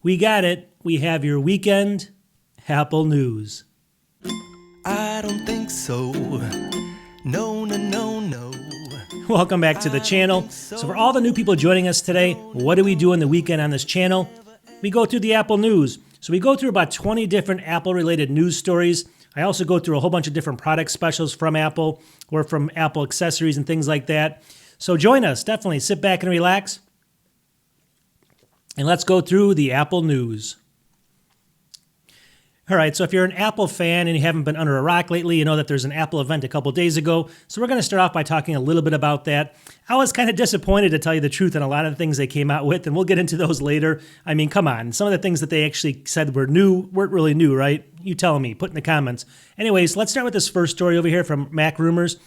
We got it. We have your weekend Apple news. I don't think so. No, no, no, no. Welcome back to the channel. So for all the new people joining us today, what do we do on the weekend on this channel? We go through the Apple news. So we go through about 20 different Apple-related news stories. I also go through a whole bunch of different product specials from Apple or from Apple accessories and things like that. So join us. Definitely sit back and relax. And let's go through the Apple news. All right, so if you're an Apple fan and you haven't been under a rock lately, you know that there's an Apple event a couple days ago. So we're going to start off by talking a little bit about that. I was kind of disappointed, to tell you the truth, in a lot of the things they came out with, and we'll get into those later. I mean, come on. Some of the things that they actually said were new weren't really new, right? You tell me. Put in the comments. Anyways, let's start with this first story over here from Mac Rumors.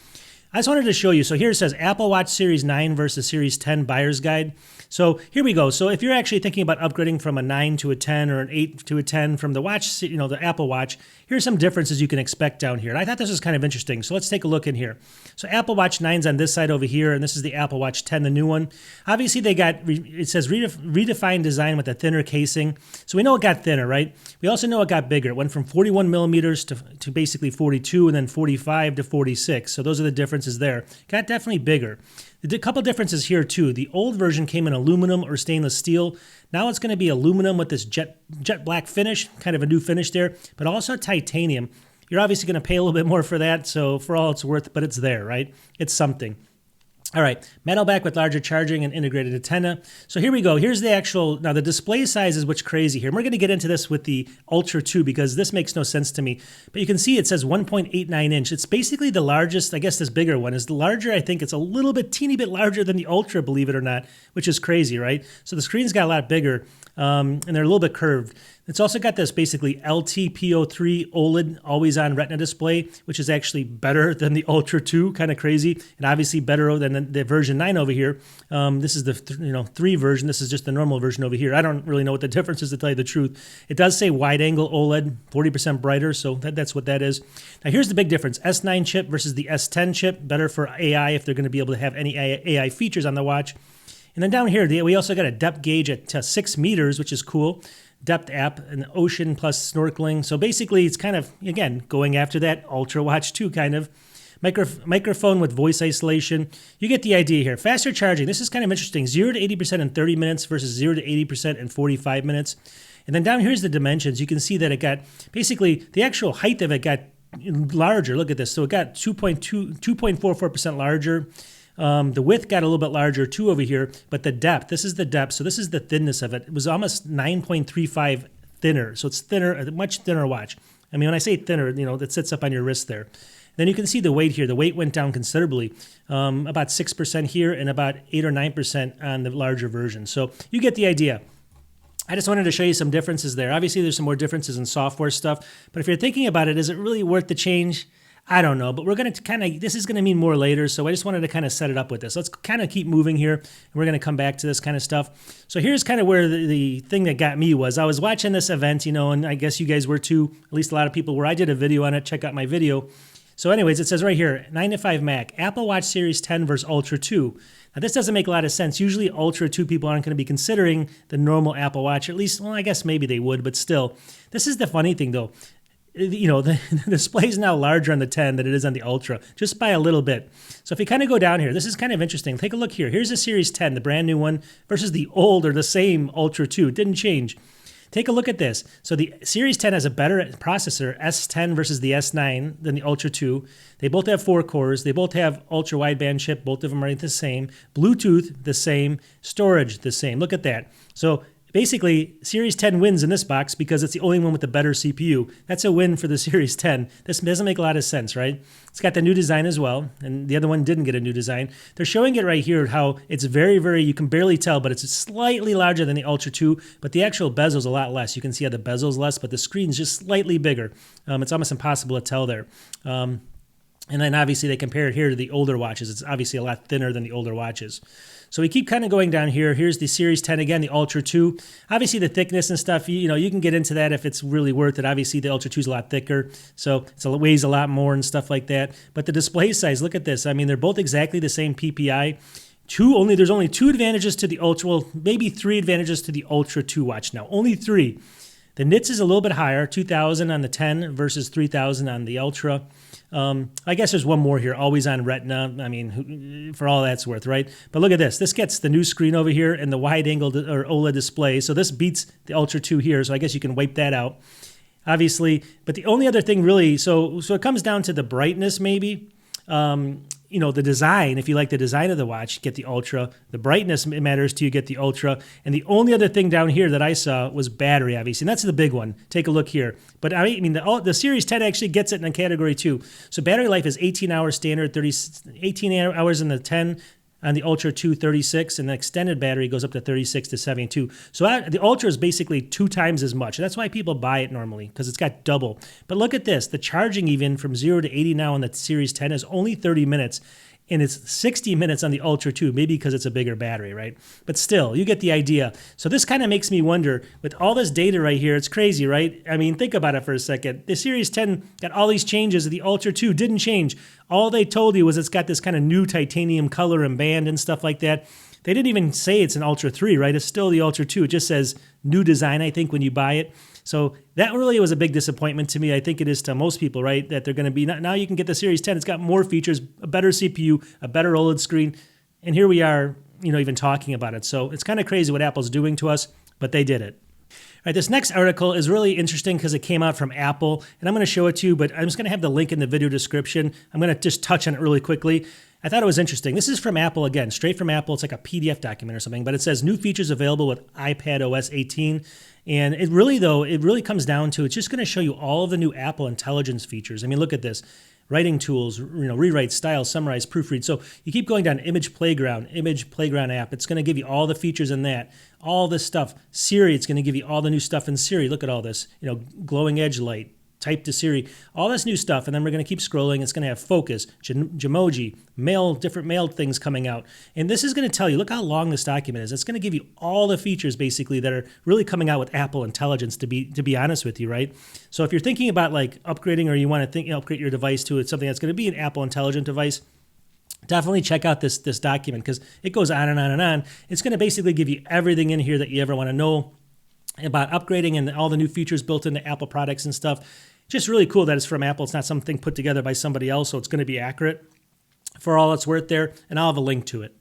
I just wanted to show you. So here it says Apple Watch Series 9 versus Series 10 Buyer's Guide. So here we go. So if you're actually thinking about upgrading from a 9 to a 10 or an 8 to a 10 from the watch, the Apple Watch, here's some differences you can expect down here. And I thought this was kind of interesting. So let's take a look in here. So Apple Watch 9's on this side over here, and this is the Apple Watch 10, the new one. Obviously, it says redefined design with a thinner casing. So we know it got thinner, right? We also know it got bigger. It went from 41 millimeters to basically 42, and then 45 to 46. So those are the differences there. Got definitely bigger. A couple differences here too. The old version came in aluminum or stainless steel. Now it's going to be aluminum with this jet black finish, kind of a new finish there, but also titanium. You're obviously going to pay a little bit more for that, so for all it's worth, but it's there, right? It's something. All right, metal back with larger charging and integrated antenna. So here we go. Here's the actual, now the display size is what's crazy here. And we're going to get into this with the Ultra 2 because this makes no sense to me. But you can see it says 1.89 inch. It's basically the largest, I guess this bigger one is the larger. I think it's a little bit, teeny bit larger than the Ultra, believe it or not, which is crazy, right? So the screen's got a lot bigger and they're a little bit curved. It's also got this basically LTPO3 OLED always-on Retina display, which is actually better than the Ultra 2, kind of crazy, and obviously better than the version 9 over here. This is the 3 version. This is just the normal version over here. I don't really know what the difference is, to tell you the truth. It does say wide-angle OLED, 40% brighter, so that's what that is. Now here's the big difference: S9 chip versus the S10 chip. Better for AI if they're going to be able to have any AI features on the watch. And then down here, we also got a depth gauge at 6 meters, which is cool. Depth app, and ocean plus snorkeling. So basically, it's kind of, again, going after that Ultra Watch 2 kind of. Microphone with voice isolation. You get the idea here. Faster charging. This is kind of interesting. 0 to 80% in 30 minutes versus 0 to 80% in 45 minutes. And then down here's the dimensions. You can see that it got, basically, the actual height of it got larger. Look at this. So it got 2.44% larger. The width got a little bit larger too over here, but the depth, this is the depth, so this is the thinness of it. It was almost 9.35 thinner, so it's thinner, a much thinner watch. I mean, when I say thinner, that sits up on your wrist there. Then you can see the weight here. The weight went down considerably, about 6% here and about 8 or 9% on the larger version. So you get the idea. I just wanted to show you some differences there. Obviously, there's some more differences in software stuff, but if you're thinking about it, is it really worth the change? I don't know, but we're going to this is going to mean more later, so I just wanted to kind of set it up with this. Let's kind of keep moving here, and we're going to come back to this kind of stuff. So here's kind of where the thing that got me was I was watching this event, and I guess you guys were too, at least a lot of people were. I did a video on it. Check out my video. So anyways, it says right here, 9 to 5 Mac, Apple Watch Series 10 versus Ultra 2. Now this doesn't make a lot of sense. Usually Ultra 2 people aren't going to be considering the normal Apple Watch, or at least, well, I guess maybe they would, but still. This is the funny thing though. The display is now larger on the 10 than it is on the Ultra, just by a little bit. So if you kind of go down here, this is kind of interesting. Take a look here. Here's the Series 10, the brand new one, versus the old or the same Ultra 2. It didn't change. Take a look at this. So the Series 10 has a better processor, S10 versus the S9, than the Ultra 2. They both have 4 cores. They both have ultra wideband chip. Both of them are the same. Bluetooth, the same. Storage, the same. Look at that. So basically, Series 10 wins in this box because it's the only one with the better CPU. That's a win for the Series 10. This doesn't make a lot of sense, right? It's got the new design as well, and the other one didn't get a new design. They're showing it right here how it's very, very, you can barely tell, but it's slightly larger than the Ultra 2, but the actual bezel's a lot less. You can see how the bezel's less, but the screen's just slightly bigger. It's almost impossible to tell there. And then obviously they compare it here to the older watches. It's obviously a lot thinner than the older watches. So we keep kind of going down here. Here's the Series 10 again, the Ultra 2. Obviously the thickness and stuff, you can get into that if it's really worth it. Obviously the Ultra 2 is a lot thicker, so it weighs a lot more and stuff like that. But the display size, look at this. I mean, they're both exactly the same PPI. There's only 2 advantages to the Ultra, well, maybe 3 advantages to the Ultra 2 watch now. Only 3. The nits is a little bit higher, 2,000 on the 10 versus 3,000 on the Ultra. I guess there's one more here, always on Retina. I mean, for all that's worth, right? But look at this. This gets the new screen over here and the wide-angle or OLED display. So this beats the Ultra 2 here, so I guess you can wipe that out, obviously. But the only other thing really, so it comes down to the brightness maybe. The design, if you like the design of the watch, get the Ultra. The brightness matters to you, get the Ultra. And the only other thing down here that I saw was battery, obviously. And that's the big one. Take a look here. But I mean, the Series 10 actually gets it in a category 2. So battery life is 18 hours standard, 18 hours in the 10, on the Ultra 2, 36, and the extended battery goes up to 36 to 72. So the Ultra is basically 2 times as much. And that's why people buy it normally, because it's got double. But look at this. The charging even from 0 to 80 now on the Series 10 is only 30 minutes. And it's 60 minutes on the Ultra 2, maybe because it's a bigger battery, right? But still, you get the idea. So this kind of makes me wonder, with all this data right here, it's crazy, right? I mean, think about it for a second. The Series 10 got all these changes. The Ultra 2 didn't change. All they told you was it's got this kind of new titanium color and band and stuff like that. They didn't even say it's an Ultra 3, right? It's still the Ultra 2. It just says new design, I think, when you buy it. So that really was a big disappointment to me. I think it is to most people, right? That they're going to be, now you can get the Series 10. It's got more features, a better CPU, a better OLED screen. And here we are, even talking about it. So it's kind of crazy what Apple's doing to us, but they did it. All right, this next article is really interesting because it came out from Apple, and I'm going to show it to you, but I'm just going to have the link in the video description. I'm going to just touch on it really quickly. I thought it was interesting. This is from Apple, again, straight from Apple. It's like a PDF document or something, but it says new features available with iPadOS 18. And it really comes down to, it's just going to show you all of the new Apple Intelligence features. I mean, look at this. Writing tools, rewrite, style, summarize, proofread. So you keep going down, Image Playground app. It's going to give you all the features in that, all this stuff. Siri, it's going to give you all the new stuff in Siri. Look at all this, glowing edge light, type to Siri, all this new stuff. And then we're going to keep scrolling. It's going to have focus, Jamoji, different mail things coming out. And this is going to tell you, look how long this document is. It's going to give you all the features basically that are really coming out with Apple Intelligence, to be honest with you, right? So if you're thinking about like upgrading, or you want to upgrade your device to something that's going to be an Apple Intelligent device, definitely check out this document, because it goes on and on and on. It's going to basically give you everything in here that you ever want to know about upgrading and all the new features built into Apple products and stuff. Just really cool that it's from Apple. It's not something put together by somebody else, so it's going to be accurate for all it's worth there, and I'll have a link to it.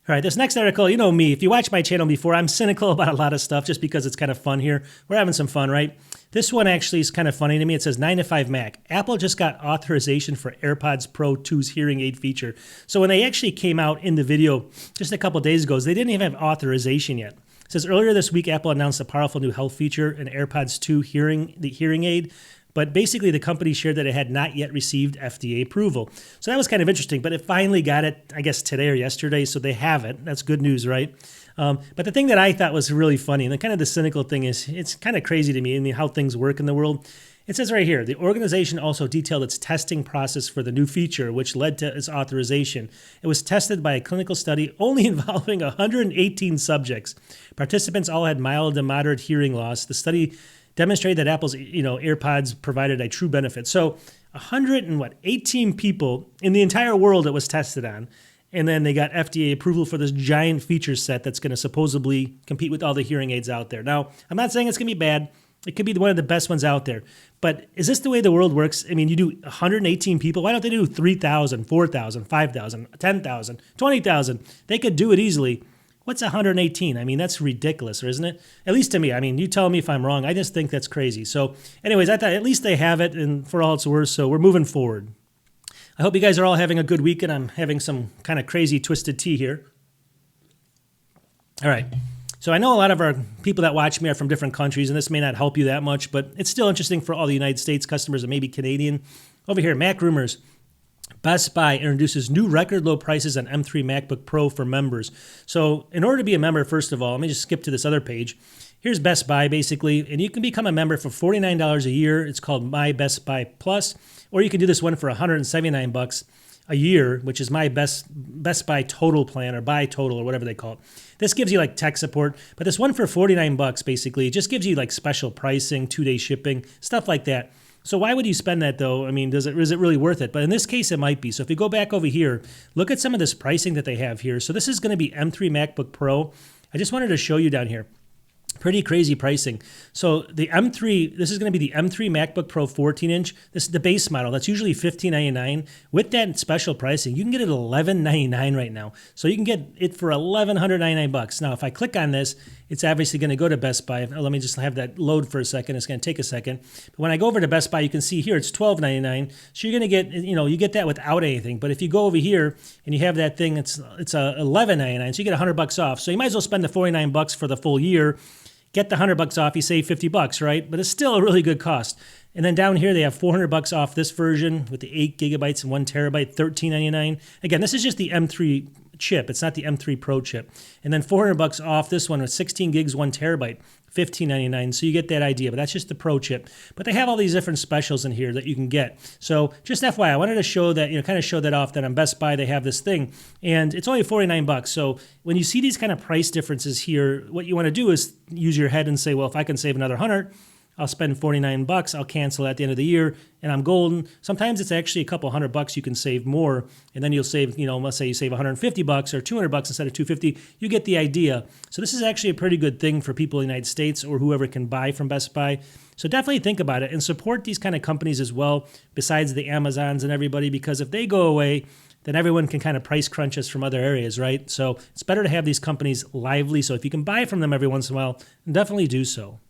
All right, this next article, you know me, if you watch my channel before, I'm cynical about a lot of stuff just because it's kind of fun here. We're having some fun, right? This one actually is kind of funny to me. It says 9 to 5 Mac. Apple just got authorization for AirPods Pro 2's hearing aid feature. So when they actually came out in the video just a couple days ago, they didn't even have authorization yet. It says earlier this week, Apple announced a powerful new health feature in AirPods 2 hearing aid. But basically, the company shared that it had not yet received FDA approval. So that was kind of interesting. But it finally got it, I guess, today or yesterday. So they have it. That's good news, right? But the thing that I thought was really funny, and the cynical thing is, it's kind of crazy to me, how things work in the world. It says right here, the organization also detailed its testing process for the new feature, which led to its authorization. It was tested by a clinical study only involving 118 subjects. Participants all had mild to moderate hearing loss. The study demonstrated that Apple's AirPods provided a true benefit. So 118 people in the entire world it was tested on. And then they got FDA approval for this giant feature set that's going to supposedly compete with all the hearing aids out there. Now, I'm not saying it's going to be bad. It could be one of the best ones out there. But is this the way the world works? I mean, you do 118 people. Why don't they do 3,000, 4,000, 5,000, 10,000, 20,000? They could do it easily. What's 118? I mean, that's ridiculous, isn't it? At least to me. I mean, you tell me if I'm wrong. I just think that's crazy. So anyways, I thought at least they have it, and for all it's worth, so we're moving forward. I hope you guys are all having a good weekend. I'm having some kind of crazy twisted tea here. All right. So I know a lot of our people that watch me are from different countries, and this may not help you that much, but it's still interesting for all the United States customers and maybe Canadian. Over here, Mac Rumors. Best Buy introduces new record low prices on M3 MacBook Pro for members. So in order to be a member, first of all, let me just skip to this other page. Here's Best Buy, basically, and you can become a member for $49 a year. It's called My Best Buy Plus, or you can do this one for $179 a year, which is my Best Buy Total plan, or Buy Total, or whatever they call it. This gives you like tech support, but this one for $49 basically just gives you like special pricing, 2-day shipping, stuff like that. So why would you spend that though? I mean, is it really worth it? But in this case, it might be. So if you go back over here, look at some of this pricing that they have here. So this is going to be M3 MacBook Pro. I just wanted to show you down here. Pretty crazy pricing. So the M3, this is going to be the M3 MacBook Pro 14-inch. This is the base model. That's usually $1,599. With that special pricing, you can get it at $1,199 right now. So you can get it for $1,199. Now, if I click on this, it's obviously going to go to Best Buy. Let me just have that load for a second. It's going to take a second. But when I go over to Best Buy, you can see here it's $12.99. So you're going to get, you get that without anything. But if you go over here and you have that thing, it's $11.99. So you get $100 off. So you might as well spend the $49 for the full year. Get the $100 off, you save $50, right? But it's still a really good cost. And then down here, they have $400 off this version with the 8 gigabytes and 1 terabyte, $13.99. Again, this is just the M3 chip. It's not the M3 Pro chip. And then $400 off this one with 16 gigs, 1 terabyte, $15.99. So you get that idea, but that's just the Pro chip. But they have all these different specials in here that you can get. So just FYI, I wanted to show that, kind of show that off that on Best Buy they have this thing. And it's only $49. So when you see these kind of price differences here, what you want to do is use your head and say, well, if I can save another 100, I'll spend $49. I'll cancel at the end of the year, and I'm golden. Sometimes it's actually a couple $100 you can save more, and then you'll save, let's say you save $150 or $200 instead of $250. You get the idea. So this is actually a pretty good thing for people in the United States or whoever can buy from Best Buy. So definitely think about it and support these kind of companies as well, besides the Amazons and everybody, because if they go away, then everyone can kind of price crunch us from other areas, right? So it's better to have these companies lively. So if you can buy from them every once in a while, definitely do so.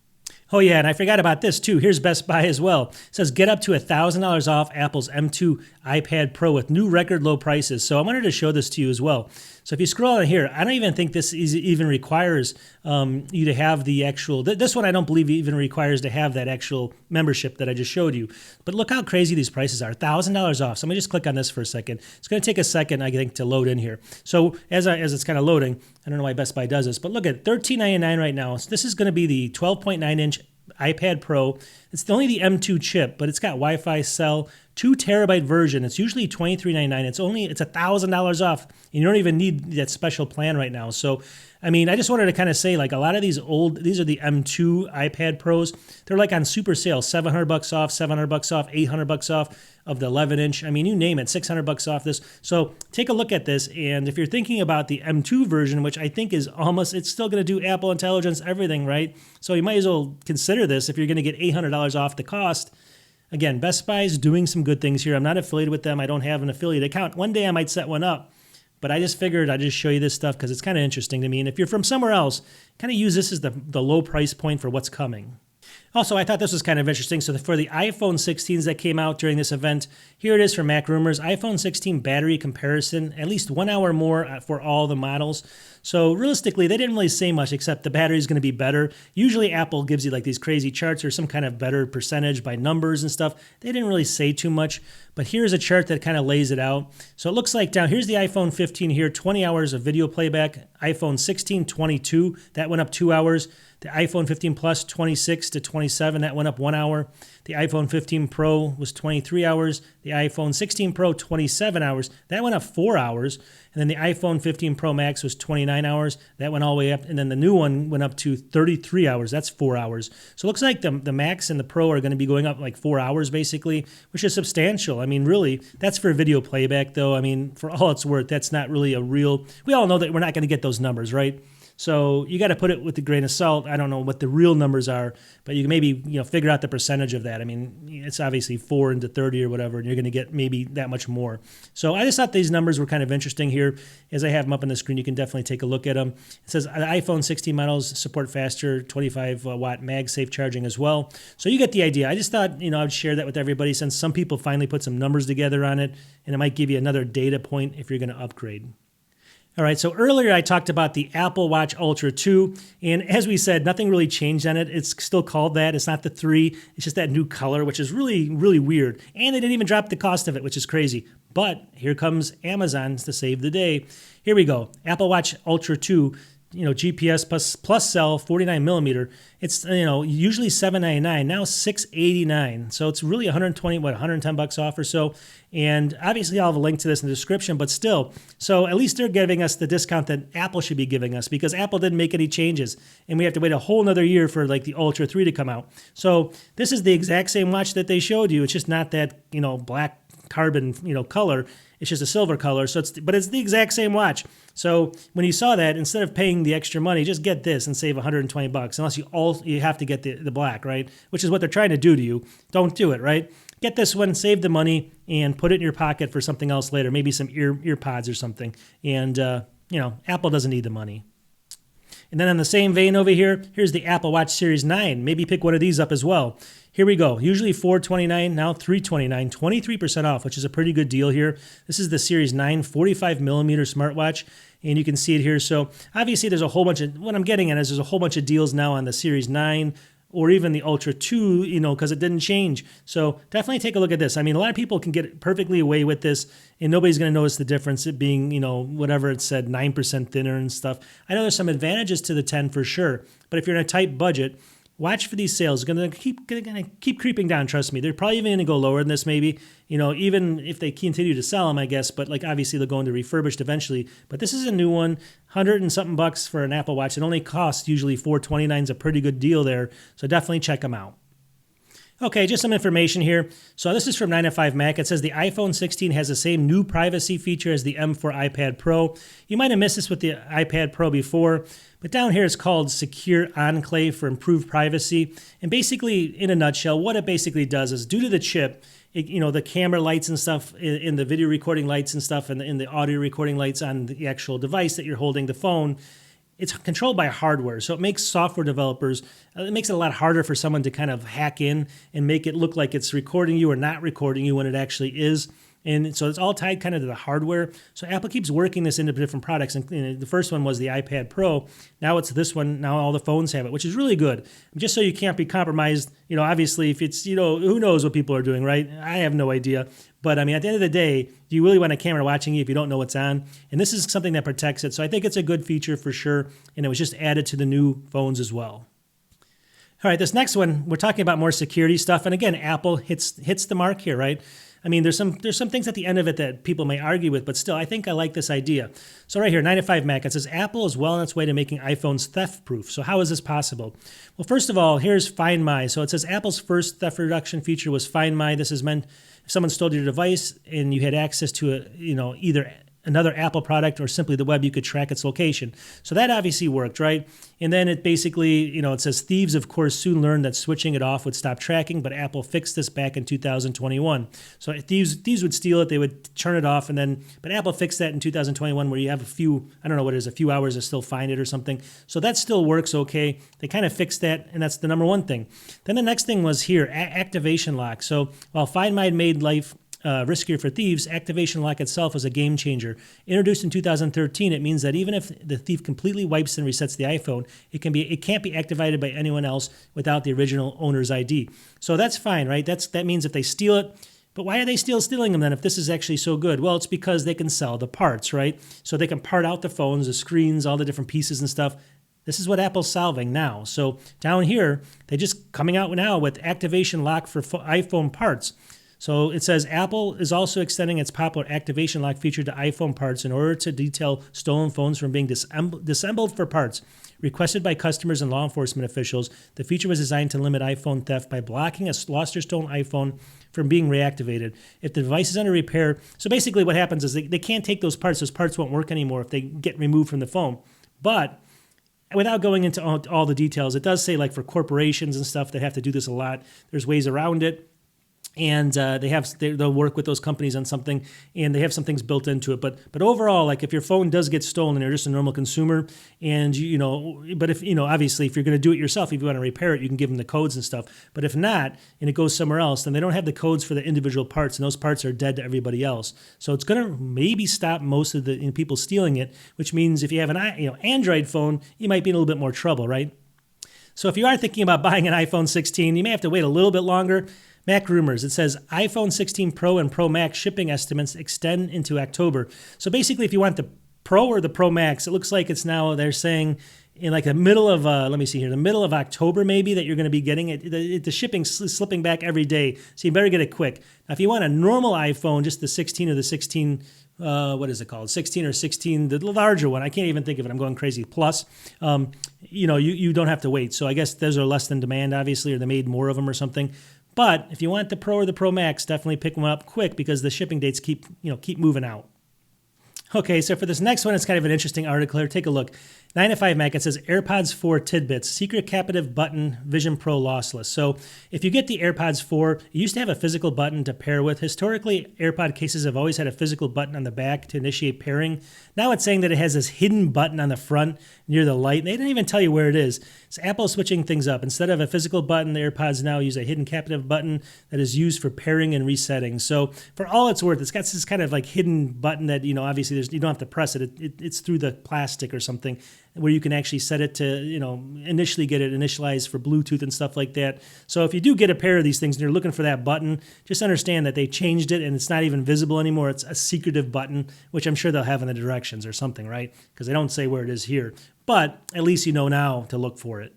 Oh yeah, and I forgot about this too. Here's Best Buy as well. It says get up to $1,000 off Apple's M2 iPad Pro with new record low prices. So I wanted to show this to you as well. So if you scroll on here, I don't even think this even requires you to have the actual, this one I don't believe even requires to have that actual membership that I just showed you. But look how crazy these prices are, $1,000 off. So let me just click on this for a second. It's going to take a second, I think, to load in here. So as it's kind of loading, I don't know why Best Buy does this, but look at $13.99 right now. So this is going to be the 12.9-inch iPad Pro. It's only the M2 chip, but it's got Wi-Fi, cell, 2 terabyte version. It's usually $23.99. It's $1,000 off, and you don't even need that special plan right now. So, I mean, I just wanted to kind of say, like, a lot of these are the M2 iPad Pros. They're like on super sale, $700 off, $700 off, $800 off of the 11-inch. I mean, you name it, $600 off this. So take a look at this, and if you're thinking about the M2 version, which I think is it's still going to do Apple Intelligence, everything, right? So you might as well consider this if you're going to get $800 off the cost. Again, Best Buy is doing some good things here. I'm not affiliated with them. I don't have an affiliate account. One day I might set one up, but I just figured I'd just show you this stuff because it's kind of interesting to me. And if you're from somewhere else, kind of use this as the low price point for what's coming. Also, I thought this was kind of interesting. So for the iPhone 16s that came out during this event, here it is for Mac Rumors. iPhone 16 battery comparison, at least 1 hour more for all the models. So realistically, they didn't really say much except the battery is going to be better. Usually Apple gives you like these crazy charts or some kind of better percentage by numbers and stuff. They didn't really say too much, but here's a chart that kind of lays it out. So it looks like here's the iPhone 15 here, 20 hours of video playback. iPhone 16, 22, that went up 2 hours. The iPhone 15 Plus, 26 to 27, that went up 1 hour. The iPhone 15 Pro was 23 hours. The iPhone 16 Pro, 27 hours. That went up 4 hours. And then the iPhone 15 Pro Max was 29 hours. That went all the way up. And then the new one went up to 33 hours. That's 4 hours. So it looks like the Max and the Pro are going to be going up like 4 hours basically, which is substantial. I mean, really, that's for video playback though. I mean, for all it's worth, that's not really a real, we all know that we're not going to get those numbers, right? So you got to put it with a grain of salt. I don't know what the real numbers are, but you can maybe figure out the percentage of that. I mean, it's obviously 4 into 30 or whatever, and you're going to get maybe that much more. So I just thought these numbers were kind of interesting here. As I have them up on the screen, you can definitely take a look at them. It says the iPhone 16 models support faster 25-watt MagSafe charging as well. So you get the idea. I just thought I'd share that with everybody since some people finally put some numbers together on it, and it might give you another data point if you're going to upgrade. All right, so earlier I talked about the Apple Watch Ultra 2, and as we said, nothing really changed on it. It's still called that. It's not the 3. It's just that new color, which is really, really weird. And they didn't even drop the cost of it, which is crazy. But here comes Amazon to save the day. Here we go. Apple Watch Ultra 2 GPS plus cell 49 millimeter. It's usually $799, now $689. So it's really 120, $110 off or so. And obviously I'll have a link to this in the description, but still, so at least they're giving us the discount that Apple should be giving us, because Apple didn't make any changes and we have to wait a whole nother year for like the Ultra 3 to come out. So this is the exact same watch that they showed you. It's just not that, black carbon, color. It's just a silver color. But it's the exact same watch. So when you saw that, instead of paying the extra money, just get this and save $120. Unless you have to get the black, right? Which is what they're trying to do to you. Don't do it, right? Get this one, save the money, and put it in your pocket for something else later. Maybe some ear pods or something. And Apple doesn't need the money. And then on the same vein over here, here's the Apple Watch Series 9. Maybe pick one of these up as well. Here we go. Usually $429, now $329, 23% off, which is a pretty good deal here. This is the Series 9 45 millimeter smartwatch, and you can see it here. So obviously there's a whole bunch of, what I'm getting at is there's a whole bunch of deals now on the Series 9 or even the Ultra 2, because it didn't change. So definitely take a look at this. I mean, a lot of people can get perfectly away with this, and nobody's going to notice the difference, it being, whatever it said, 9% thinner and stuff. I know there's some advantages to the 10 for sure, but if you're in a tight budget, watch for these sales. They're going to keep creeping down, trust me. They're probably even going to go lower than this maybe, even if they continue to sell them, I guess. But like obviously they'll go into refurbished eventually. But this is a new one, 100 and something bucks for an Apple Watch. It only costs usually $429 is a pretty good deal there. So definitely check them out. Okay, just some information here. So this is from 9to5Mac. It says the iPhone 16 has the same new privacy feature as the M4 iPad Pro. You might have missed this with the iPad Pro before, but down here it's called Secure Enclave for improved privacy. And basically, in a nutshell, what it basically does is due to the chip, the camera lights and stuff, in the video recording lights and stuff, and in the audio recording lights on the actual device that you're holding, the phone, it's controlled by hardware, so it makes software developers, it makes it a lot harder for someone to kind of hack in and make it look like it's recording you or not recording you when it actually is. And so it's all tied kind of to the hardware. So Apple keeps working this into different products. And the first one was the iPad Pro. Now it's this one. Now all the phones have it, which is really good. Just so you can't be compromised. Obviously, if it's, who knows what people are doing, right? I have no idea. But I mean, at the end of the day, do you really want a camera watching you if you don't know what's on? And this is something that protects it. So I think it's a good feature for sure. And it was just added to the new phones as well. All right, this next one, we're talking about more security stuff. And again, Apple hits the mark here, right? I mean, there's some things at the end of it that people may argue with, but still, I think I like this idea. So right here, 9to5Mac, it says Apple is well on its way to making iPhones theft-proof. So how is this possible? Well, first of all, here's Find My. So it says Apple's first theft reduction feature was Find My. This is meant if someone stole your device and you had access to either another Apple product or simply the web, you could track its location. So that obviously worked, right? And then it basically, it says thieves, of course, soon learned that switching it off would stop tracking, but Apple fixed this back in 2021. So if thieves would steal it, they would turn it off, but Apple fixed that in 2021 where you have a few hours to still find it or something. So that still works okay. They kind of fixed that, and that's the number one thing. Then the next thing was here, activation lock. So while Find My made life riskier for thieves, activation lock itself is a game changer. Introduced in 2013, it means that even if the thief completely wipes and resets the iPhone, it can't be activated by anyone else without the original owner's ID. So that's fine, right? That means if they steal it, but why are they still stealing them then if this is actually so good? Well, it's because they can sell the parts, right? So they can part out the phones, the screens, all the different pieces and stuff. This is what Apple's solving now. So down here, they're just coming out now with activation lock for iPhone parts. So it says Apple is also extending its popular activation lock feature to iPhone parts in order to detail stolen phones from being disassembled for parts. Requested by customers and law enforcement officials, the feature was designed to limit iPhone theft by blocking a lost or stolen iPhone from being reactivated. If the device is under repair, so basically what happens is they can't take those parts won't work anymore if they get removed from the phone. But without going into all the details, it does say like for corporations and stuff, they have to do this a lot. There's ways around it. And they'll work with those companies on something, and they have some things built into it. But overall, like if your phone does get stolen and you're just a normal consumer, and but if obviously if you're going to do it yourself, if you want to repair it, you can give them the codes and stuff. But if not, and it goes somewhere else, then they don't have the codes for the individual parts, and those parts are dead to everybody else. So it's going to maybe stop most of the people stealing it, which means if you have an Android phone, you might be in a little bit more trouble, right? So if you are thinking about buying an iPhone 16, you may have to wait a little bit longer. Mac rumors, it says iPhone 16 Pro and Pro Max shipping estimates extend into October. So basically, if you want the Pro or the Pro Max? It looks like it's now, they're saying, in like the middle of, let me see here, the middle of October maybe, that you're going to be getting it. The shipping's slipping back every day, so you better get it quick. Now, if you want a normal iPhone, just the 16 or the 16, what is it called? 16 or 16, the larger one. I can't even think of it. I'm going crazy. Plus, you don't have to wait. So I guess those are less than demand, obviously, or they made more of them or something. But if you want the Pro or the Pro Max, definitely pick them up quick because the shipping dates keep moving out. Okay, so for this next one, it's kind of an interesting article here. Take a look. 9 to 5 Mac, it says AirPods 4 tidbits, secret captive button, Vision Pro lossless. So if you get the AirPods 4, it used to have a physical button to pair with. Historically, AirPod cases have always had a physical button on the back to initiate pairing. Now it's saying that it has this hidden button on the front near the light. They didn't even tell you where it is. So Apple's switching things up. Instead of a physical button, the AirPods now use a hidden captive button that is used for pairing and resetting. So for all it's worth, it's got this kind of like hidden button that, obviously you don't have to press it. It's through the plastic or something, where you can actually set it to, initially get it initialized for Bluetooth and stuff like that. So if you do get a pair of these things and you're looking for that button, just understand that they changed it and it's not even visible anymore. It's a secretive button, which I'm sure they'll have in the directions or something, right? Because they don't say where it is here. But at least you know now to look for it.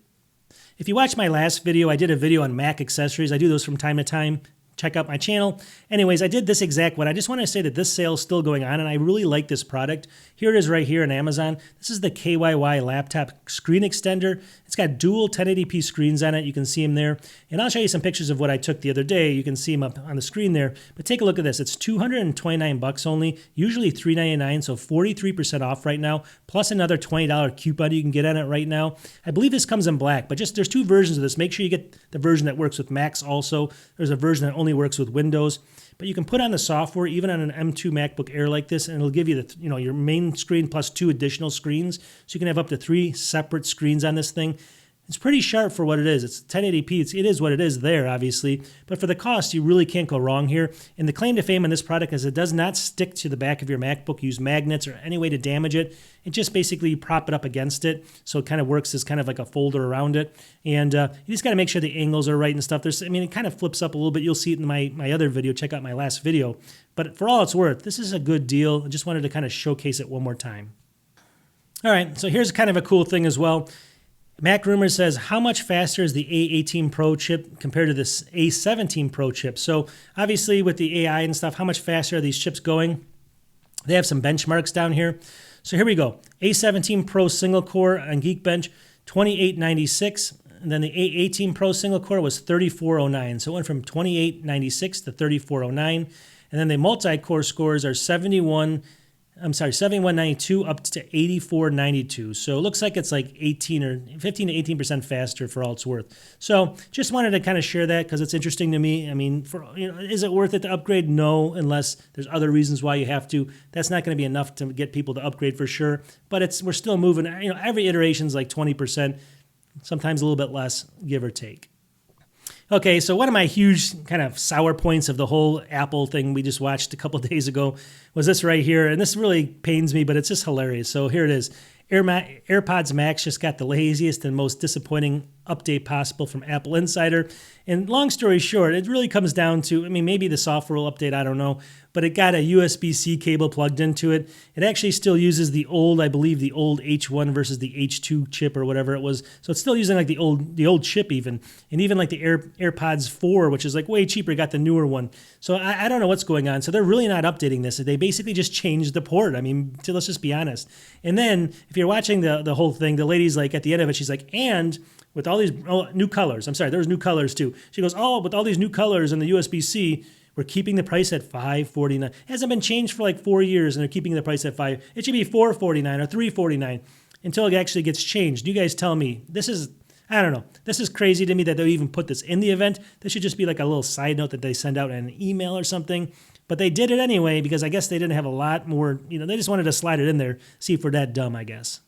If you watched my last video, I did a video on Mac accessories. I do those from time to time. Check out my channel. Anyways, I did this exact one. I just want to say that this sale is still going on, and I really like this product. Here it is right here on Amazon. This is the KYY laptop screen extender. It's got dual 1080p screens on it. You can see them there. And I'll show you some pictures of what I took the other day. You can see them up on the screen there. But take a look at this. It's $229 only, usually $399, so 43% off right now, plus another $20 coupon you can get on it right now. I believe this comes in black, but there's two versions of this. Make sure you get the version that works with Macs also. There's a version that only works with Windows, but you can put on the software even on an M2 MacBook Air like this, and it'll give you your main screen plus 2 additional screens, so you can have up to 3 separate screens on this thing. It's pretty sharp for what it is. It's 1080p. It is what it is there, obviously. But for the cost, you really can't go wrong here. And the claim to fame on this product is it does not stick to the back of your MacBook, use magnets or any way to damage it. It just basically prop it up against it. So it kind of works as kind of like a folder around it. And you just got to make sure the angles are right and stuff. It kind of flips up a little bit. You'll see it in my other video. Check out my last video. But for all it's worth, this is a good deal. I just wanted to kind of showcase it one more time. All right, so here's kind of a cool thing as well. Mac Rumors says, how much faster is the A18 Pro chip compared to this A17 Pro chip? So obviously with the AI and stuff, how much faster are these chips going? They have some benchmarks down here. So here we go. A17 Pro single core on Geekbench, 2896. And then the A18 Pro single core was 3409. So it went from 2896 to 3409. And then the multi-core scores are 7192 up to 8492. So it looks like it's like 18 or 15 to 18% faster for all it's worth. So just wanted to kind of share that because it's interesting to me. I mean, is it worth it to upgrade? No, unless there's other reasons why you have to. That's not going to be enough to get people to upgrade for sure. But we're still moving. Every iteration is like 20%, sometimes a little bit less, give or take. Okay, so one of my huge kind of sour points of the whole Apple thing we just watched a couple of days ago was this right here. And this really pains me, but it's just hilarious. So here it is. AirPods Max just got the laziest and most disappointing update possible from Apple Insider. And long story short, it really comes down to, maybe the software will update, I don't know, but it got a USB-C cable plugged into it. It actually still uses the old, I believe the old H1 versus the H2 chip or whatever it was. So it's still using like the old chip even. And even like the AirPods 4, which is like way cheaper, got the newer one. So I don't know what's going on. So they're really not updating this. They basically just changed the port. Let's just be honest. And then if you're watching the whole thing, the lady's like at the end of it, she's like, and with all these new colors, there's new colors too. She goes, with all these new colors and the USB-C, we're keeping the price at $549. It hasn't been changed for like 4 years, and they're keeping the price at $5. It should be $449 or $349 until it actually gets changed. You guys tell me. I don't know. This is crazy to me that they even put this in the event. This should just be like a little side note that they send out in an email or something. But they did it anyway because I guess they didn't have a lot more. They just wanted to slide it in there, see if we're that dumb, I guess.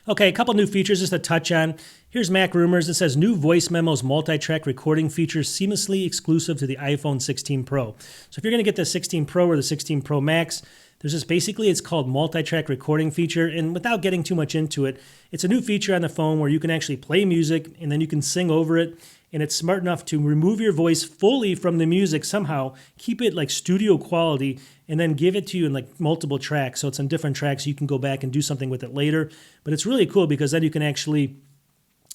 Okay, a couple new features just to touch on. Here's Mac Rumors. It says new voice memos multi-track recording features seamlessly exclusive to the iPhone 16 Pro. So if you're going to get the 16 Pro or the 16 Pro Max, there's this it's called multi-track recording feature. And without getting too much into it, it's a new feature on the phone where you can actually play music and then you can sing over it. and it's smart enough to remove your voice fully from the music somehow, keep it like studio quality, and then give it to you in like multiple tracks. So it's on different tracks. You can go back and do something with it later. But it's really cool because then you can actually,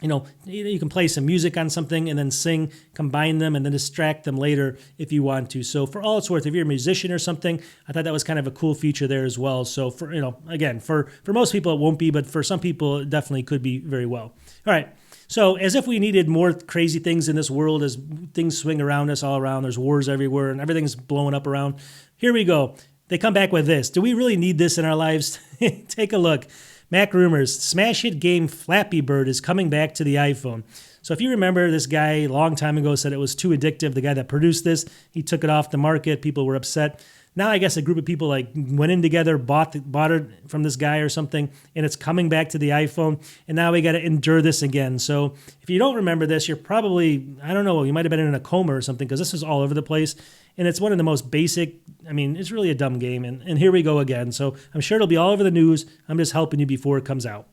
you can play some music on something and then sing, combine them, and then distract them later if you want to. So for all it's worth, if you're a musician or something, I thought that was kind of a cool feature there as well. So for, again, for most people it won't be, but for some people it definitely could be very well. All right. So as if we needed more crazy things in this world as things swing around us all around, there's wars everywhere and everything's blowing up around. Here we go. They come back with this. Do we really need this in our lives? Take a look. Mac rumors, smash hit game Flappy Bird is coming back to the iPhone. So if you remember, this guy a long time ago said it was too addictive. The guy that produced this, he took it off the market. People were upset. Now I guess a group of people like went in together, bought it from this guy or something, and it's coming back to the iPhone. And now we got to endure this again. So if you don't remember this, you're probably, I don't know, you might have been in a coma or something because this is all over the place. And it's one of the most basic, it's really a dumb game. And here we go again. So I'm sure it'll be all over the news. I'm just helping you before it comes out.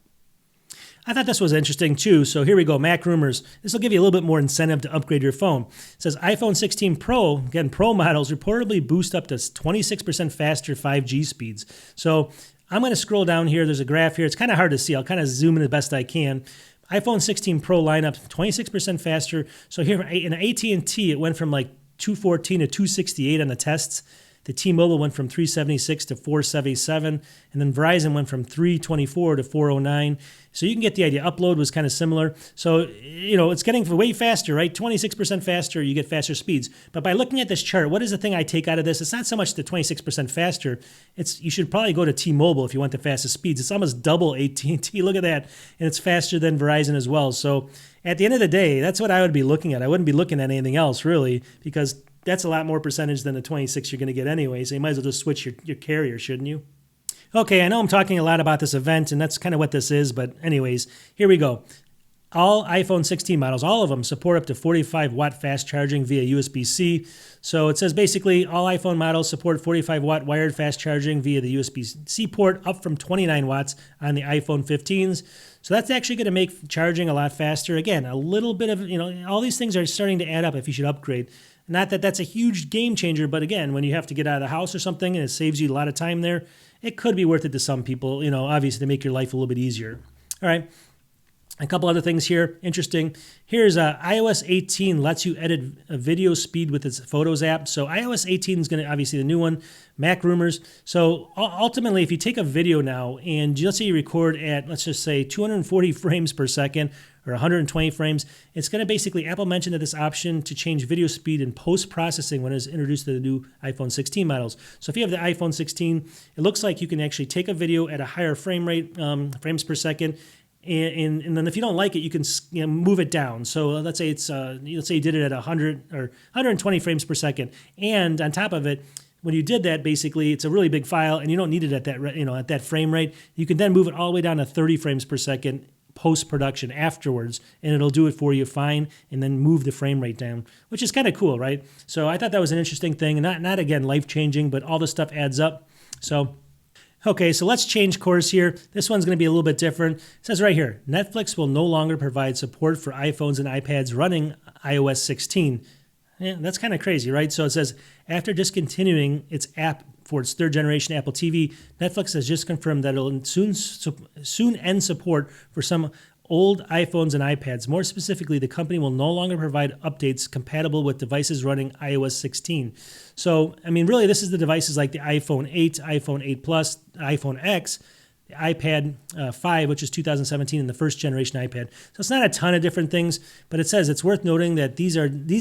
I thought this was interesting too. So here we go, Mac rumors. This will give you a little bit more incentive to upgrade your phone. It says iPhone 16 Pro, again, Pro models reportedly boost up to 26% faster 5G speeds. So I'm going to scroll down here. There's a graph here. It's kind of hard to see. I'll kind of zoom in the best I can. iPhone 16 Pro lineup, 26% faster. So here in AT&T, it went from like 214 to 268 on the tests. The T-Mobile went from 376 to 477, and then Verizon went from 324 to 409. So you can get the idea. Upload was kind of similar. So, it's getting way faster, right? 26% faster, you get faster speeds. But by looking at this chart, what is the thing I take out of this? It's not so much the 26% faster. You should probably go to T-Mobile if you want the fastest speeds. It's almost double AT&T. Look at that. And it's faster than Verizon as well. So at the end of the day, that's what I would be looking at. I wouldn't be looking at anything else, really, because that's a lot more percentage than the 26 you're going to get anyway, so you might as well just switch your carrier, shouldn't you? Okay, I know I'm talking a lot about this event, and that's kind of what this is, but anyways, here we go. All iPhone 16 models, all of them, support up to 45-watt fast charging via USB-C. So it says basically all iPhone models support 45-watt wired fast charging via the USB-C port, up from 29 watts on the iPhone 15s. So that's actually going to make charging a lot faster. Again, a little bit of, all these things are starting to add up if you should upgrade. Not that that's a huge game changer, but again, when you have to get out of the house or something and it saves you a lot of time there, it could be worth it to some people, obviously to make your life a little bit easier. All right. A couple other things here, interesting. Here's iOS 18 lets you edit a video speed with its Photos app. So iOS 18 is going to, obviously the new one, Mac rumors. So ultimately, if you take a video now and let's say you record at, let's just say 240 frames per second or 120 frames, it's going to basically, Apple mentioned that this option to change video speed in post-processing when it's introduced to the new iPhone 16 models. So if you have the iPhone 16, it looks like you can actually take a video at a higher frame rate, frames per second, and then if you don't like it, you can move it down. So let's say let's say you did it at 100 or 120 frames per second, and on top of it, when you did that, basically it's a really big file, and you don't need it at that at that frame rate. You can then move it all the way down to 30 frames per second post-production afterwards, and it'll do it for you fine, and then move the frame rate down, which is kind of cool, right? So I thought that was an interesting thing, and not again life-changing, but all this stuff adds up. So. Okay, so let's change course here. This one's going to be a little bit different. It says right here, Netflix will no longer provide support for iPhones and iPads running iOS 16. Yeah, that's kind of crazy, right? So it says, after discontinuing its app for its third generation Apple TV, Netflix has just confirmed that it'll soon end support for some old iPhones and iPads. More specifically, the company will no longer provide updates compatible with devices running iOS 16. So, really, this is the devices like the iPhone 8, iPhone 8 Plus, iPhone X, the iPad 5, which is 2017, and the first generation iPad. So it's not a ton of different things, but it says it's worth noting that these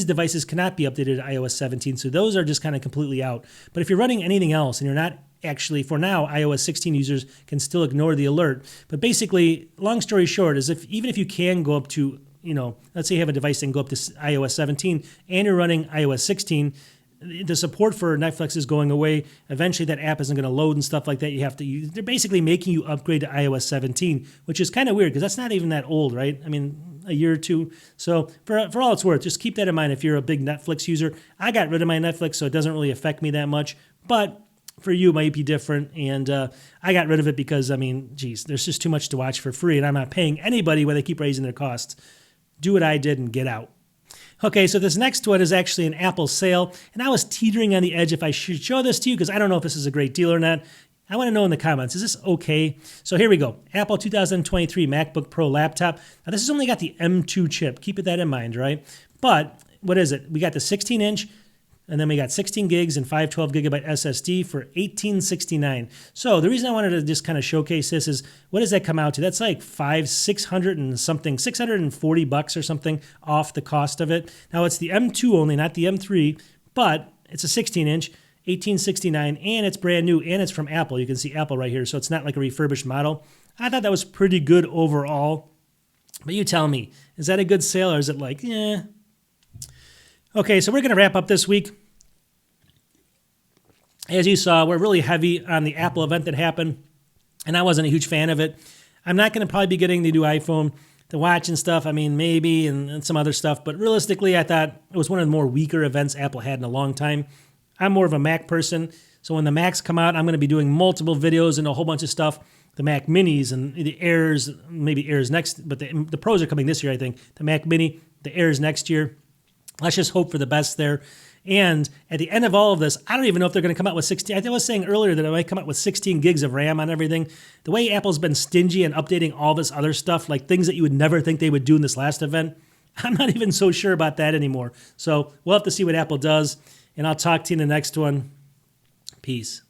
devices cannot be updated to iOS 17, so those are just kind of completely out. But if you're running anything else and you're not actually, for now, iOS 16 users can still ignore the alert. But basically, long story short, is even if you can go up to, let's say you have a device that can go up to iOS 17 and you're running iOS 16, the support for Netflix is going away. Eventually, that app isn't going to load and stuff like that. They're basically making you upgrade to iOS 17, which is kind of weird because that's not even that old, right? A year or two. So for all it's worth, just keep that in mind if you're a big Netflix user. I got rid of my Netflix, so it doesn't really affect me that much. But for you, it might be different. And I got rid of it because, there's just too much to watch for free, and I'm not paying anybody when they keep raising their costs. Do what I did and get out. Okay, so this next one is actually an Apple sale, and I was teetering on the edge if I should show this to you because I don't know if this is a great deal or not. I want to know in the comments, is this okay? So here we go. Apple 2023 MacBook Pro laptop. Now this has only got the M2 chip. Keep that in mind, right? But what is it? We got the 16-inch, and then we got 16 gigs and 512 gigabyte SSD for $1869. So the reason I wanted to just kind of showcase this is, what does that come out to? That's like $600 and something, $640 or something off the cost of it. Now it's the M2 only, not the M3, but it's a 16-inch, $1869, and it's brand new, and it's from Apple. You can see Apple right here, so it's not like a refurbished model. I thought that was pretty good overall, but you tell me, is that a good sale, or is it like, eh? Okay, so we're going to wrap up this week. As you saw, we're really heavy on the Apple event that happened, and I wasn't a huge fan of it. I'm not going to probably be getting the new iPhone, the watch and stuff. I mean, maybe, and some other stuff, but realistically, I thought it was one of the more weaker events Apple had in a long time. I'm more of a Mac person, so when the Macs come out, I'm going to be doing multiple videos and a whole bunch of stuff. The Mac Minis and the Airs, maybe Airs next, but the Pros are coming this year, I think. The Mac Mini, the Airs next year. Let's just hope for the best there. And at the end of all of this, I don't even know if they're going to come out with 16. I was saying earlier that it might come out with 16 gigs of RAM on everything. The way Apple's been stingy and updating all this other stuff, like things that you would never think they would do in this last event, I'm not even so sure about that anymore. So we'll have to see what Apple does, and I'll talk to you in the next one. Peace.